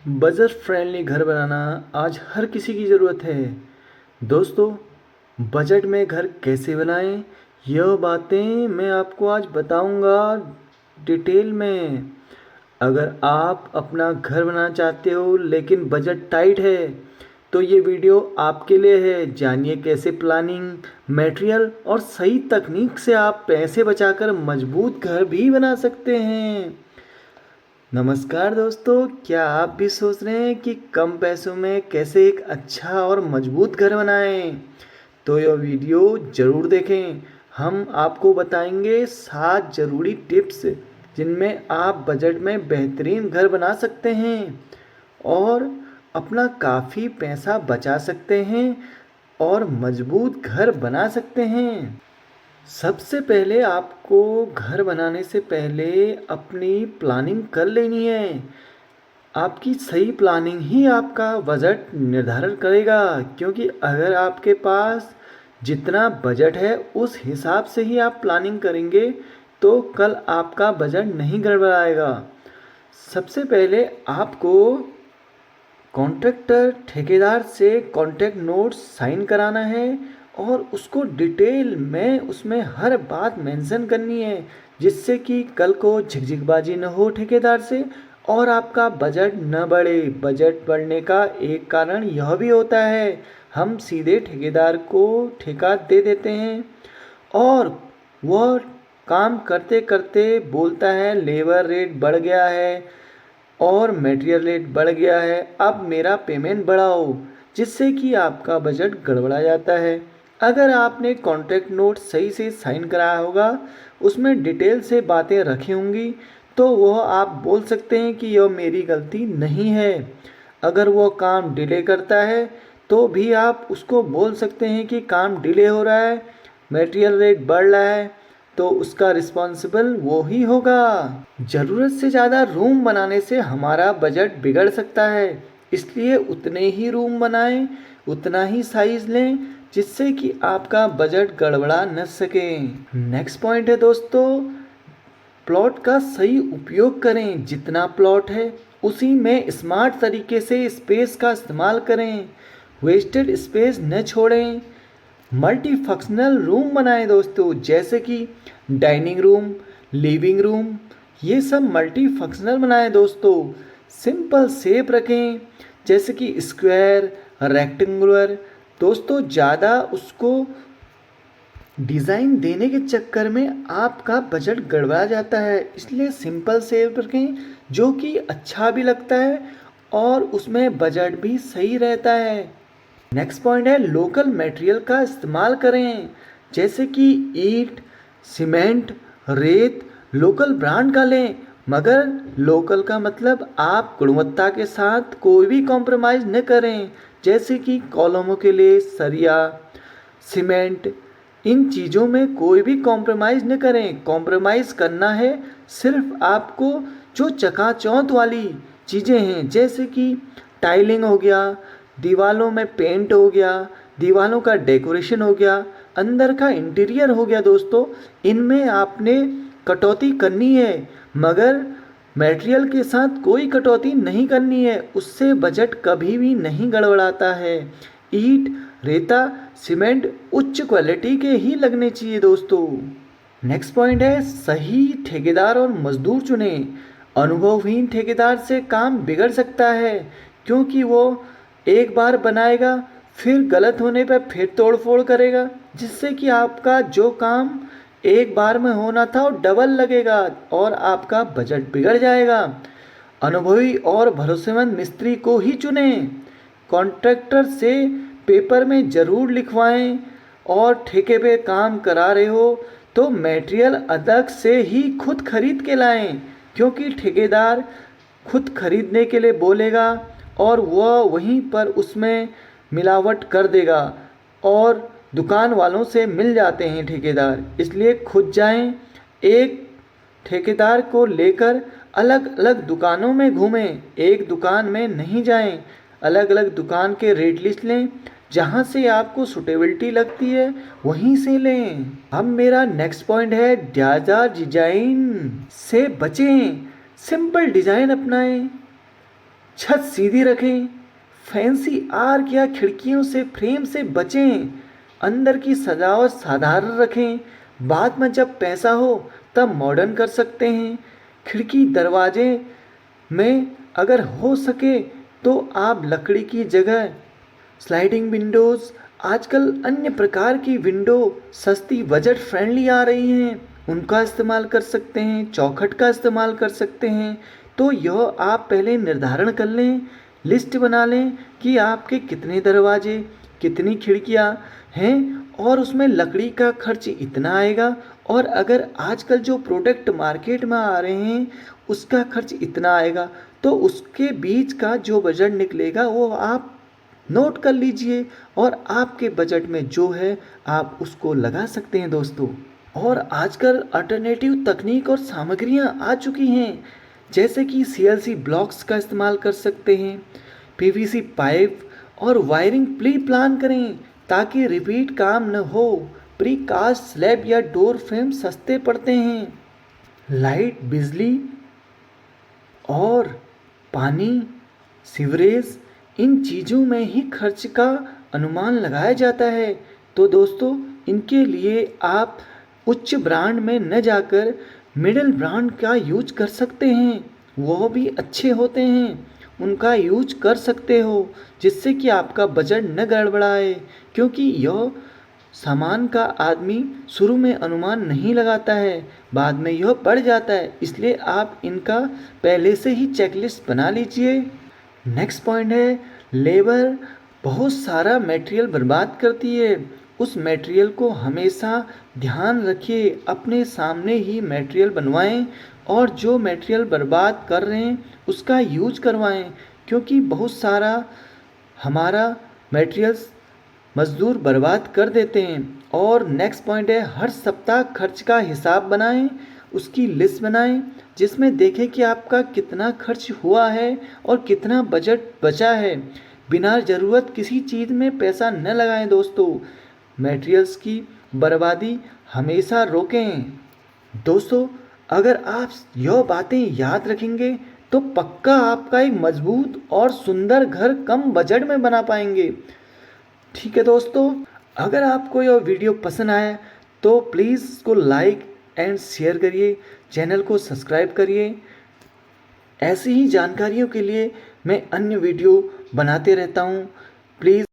Budget friendly घर बनाना आज हर किसी की ज़रूरत है। दोस्तों, बजट में घर कैसे बनाएं, यह बातें मैं आपको आज बताऊंगा डिटेल में। अगर आप अपना घर बनाना चाहते हो लेकिन बजट टाइट है तो ये वीडियो आपके लिए है। जानिए कैसे प्लानिंग, मटेरियल और सही तकनीक से आप पैसे बचाकर मजबूत घर भी बना सकते हैं। नमस्कार दोस्तों, क्या आप भी सोच रहे हैं कि कम पैसों में कैसे एक अच्छा और मजबूत घर बनाएं? तो यह वीडियो ज़रूर देखें। हम आपको बताएंगे 7 ज़रूरी टिप्स जिनमें आप बजट में बेहतरीन घर बना सकते हैं और अपना काफ़ी पैसा बचा सकते हैं और मजबूत घर बना सकते हैं। सबसे पहले आपको घर बनाने से पहले अपनी प्लानिंग कर लेनी है। आपकी सही प्लानिंग ही आपका बजट निर्धारण करेगा, क्योंकि अगर आपके पास जितना बजट है उस हिसाब से ही आप प्लानिंग करेंगे तो कल आपका बजट नहीं गड़बड़ाएगा। सबसे पहले आपको कॉन्ट्रैक्टर ठेकेदार से कॉन्ट्रैक्ट नोट साइन कराना है और उसको डिटेल में उसमें हर बात मेंशन करनी है, जिससे कि कल को झिकझिकबाजी न हो ठेकेदार से और आपका बजट न बढ़े। बजट बढ़ने का एक कारण यह भी होता है, हम सीधे ठेकेदार को ठेका दे देते हैं और वह काम करते करते बोलता है लेबर रेट बढ़ गया है और मटेरियल रेट बढ़ गया है, अब मेरा पेमेंट बढ़ाओ, जिससे कि आपका बजट गड़बड़ा जाता है। अगर आपने कॉन्ट्रैक्ट नोट सही से साइन कराया होगा, उसमें डिटेल से बातें रखी होंगी, तो वह आप बोल सकते हैं कि यह मेरी गलती नहीं है। अगर वह काम डिले करता है तो भी आप उसको बोल सकते हैं कि काम डिले हो रहा है, मटेरियल रेट बढ़ रहा है, तो उसका रिस्पॉन्सिबल वो ही होगा। ज़रूरत से ज़्यादा रूम बनाने से हमारा बजट बिगड़ सकता है, इसलिए उतने ही रूम बनाएं, उतना ही साइज लें, जिससे कि आपका बजट गड़बड़ा न सके। नेक्स्ट पॉइंट है दोस्तों, प्लॉट का सही उपयोग करें। जितना प्लॉट है उसी में स्मार्ट तरीके से स्पेस का इस्तेमाल करें, वेस्टेड स्पेस न छोड़ें। मल्टी फंक्शनल रूम बनाएं दोस्तों, जैसे कि डाइनिंग रूम, लिविंग रूम, ये सब मल्टी फंक्शनल बनाएं दोस्तों। सिंपल शेप रखें, जैसे कि स्क्वायर, रेक्टेंगुलर। दोस्तों, ज़्यादा उसको डिज़ाइन देने के चक्कर में आपका बजट गड़बड़ा जाता है, इसलिए सिंपल शेप रखें जो कि अच्छा भी लगता है और उसमें बजट भी सही रहता है। नेक्स्ट पॉइंट है लोकल मटेरियल का इस्तेमाल करें, जैसे कि ईंट, सीमेंट, रेत। लोकल ब्रांड का लें, मगर लोकल का मतलब आप गुणवत्ता के साथ कोई भी कॉम्प्रोमाइज़ न करें, जैसे कि कॉलमों के लिए सरिया, सीमेंट, इन चीज़ों में कोई भी कॉम्प्रोमाइज़ न करें। कॉम्प्रोमाइज़ करना है सिर्फ आपको जो चकाचौंध वाली चीज़ें हैं, जैसे कि टाइलिंग हो गया, दीवालों में पेंट हो गया, दीवालों का डेकोरेशन हो गया, अंदर का इंटीरियर हो गया दोस्तों, इनमें आपने कटौती करनी है, मगर मटेरियल के साथ कोई कटौती नहीं करनी है, उससे बजट कभी भी नहीं गड़बड़ाता है। ईंट, रेता, सीमेंट उच्च क्वालिटी के ही लगने चाहिए दोस्तों। नेक्स्ट पॉइंट है सही ठेकेदार और मजदूर चुने। अनुभवहीन ठेकेदार से काम बिगड़ सकता है, क्योंकि वो एक बार बनाएगा फिर गलत होने पर फिर तोड़ फोड़ करेगा, जिससे कि आपका जो काम एक बार में होना था वो डबल लगेगा और आपका बजट बिगड़ जाएगा। अनुभवी और भरोसेमंद मिस्त्री को ही चुनें। कॉन्ट्रैक्टर से पेपर में ज़रूर लिखवाएं और ठेके पे काम करा रहे हो तो मटेरियल अलग से ही खुद खरीद के लाएं, क्योंकि ठेकेदार खुद खरीदने के लिए बोलेगा और वह वहीं पर उसमें मिलावट कर देगा और दुकान वालों से मिल जाते हैं ठेकेदार, इसलिए खुद जाएं। एक ठेकेदार को लेकर अलग अलग दुकानों में घूमें, एक दुकान में नहीं जाएं। अलग अलग दुकान के रेट लिस्ट लें, जहाँ से आपको सुटेबिलिटी लगती है वहीं से लें। अब मेरा नेक्स्ट पॉइंट है ज़्यादा डिजाइन से बचें, सिंपल डिज़ाइन अपनाएं। छत सीधी रखें, फैंसी आर्क या खिड़कियों से फ्रेम से बचें, अंदर की सजावट साधारण रखें, बाद में जब पैसा हो तब मॉडर्न कर सकते हैं। खिड़की दरवाजे में अगर हो सके तो आप लकड़ी की जगह स्लाइडिंग विंडोज़, आजकल अन्य प्रकार की विंडो सस्ती बजट फ्रेंडली आ रही हैं, उनका इस्तेमाल कर सकते हैं, चौखट का इस्तेमाल कर सकते हैं। तो यह आप पहले निर्धारण कर लें, लिस्ट बना लें कि आपके कितने दरवाजे, कितनी खिड़कियां हैं और उसमें लकड़ी का खर्च इतना आएगा, और अगर आजकल जो प्रोडक्ट मार्केट में आ रहे हैं उसका खर्च इतना आएगा, तो उसके बीच का जो बजट निकलेगा वो आप नोट कर लीजिए और आपके बजट में जो है आप उसको लगा सकते हैं दोस्तों। और आजकल अल्टरनेटिव तकनीक और सामग्रियां आ चुकी हैं, जैसे कि सीएलसी ब्लॉक्स का इस्तेमाल कर सकते हैं, पीवीसी पाइप और वायरिंग प्री प्लान करें ताकि रिपीट काम न हो। प्री कास्ट स्लैब या डोर फ्रेम सस्ते पड़ते हैं। लाइट, बिजली और पानी, सीवरेज, इन चीज़ों में ही खर्च का अनुमान लगाया जाता है। तो दोस्तों, इनके लिए आप उच्च ब्रांड में न जाकर मिडिल ब्रांड का यूज कर सकते हैं, वह भी अच्छे होते हैं, उनका यूज कर सकते हो, जिससे कि आपका बजट न गड़बड़ाए। क्योंकि यह सामान का आदमी शुरू में अनुमान नहीं लगाता है, बाद में यह बढ़ जाता है, इसलिए आप इनका पहले से ही चेकलिस्ट बना लीजिए। नेक्स्ट पॉइंट है लेबर बहुत सारा मटेरियल बर्बाद करती है। उस मटेरियल को हमेशा ध्यान रखिए, अपने सामने ही मटेरियल बनवाएं और जो मटेरियल बर्बाद कर रहे हैं उसका यूज करवाएं, क्योंकि बहुत सारा हमारा मटेरियल्स मजदूर बर्बाद कर देते हैं। और नेक्स्ट पॉइंट है हर सप्ताह खर्च का हिसाब बनाएं, उसकी लिस्ट बनाएं जिसमें देखें कि आपका कितना खर्च हुआ है और कितना बजट बचा है। बिना ज़रूरत किसी चीज़ में पैसा न लगाएं दोस्तों, मटेरियल्स की बर्बादी हमेशा रोकें। दोस्तों, अगर आप यह बातें याद रखेंगे तो पक्का आपका एक मजबूत और सुंदर घर कम बजट में बना पाएंगे। ठीक है दोस्तों, अगर आपको यह वीडियो पसंद आया तो प्लीज़ इसको लाइक एंड शेयर करिए, चैनल को सब्सक्राइब करिए। ऐसी ही जानकारियों के लिए मैं अन्य वीडियो बनाते रहता हूँ। प्लीज़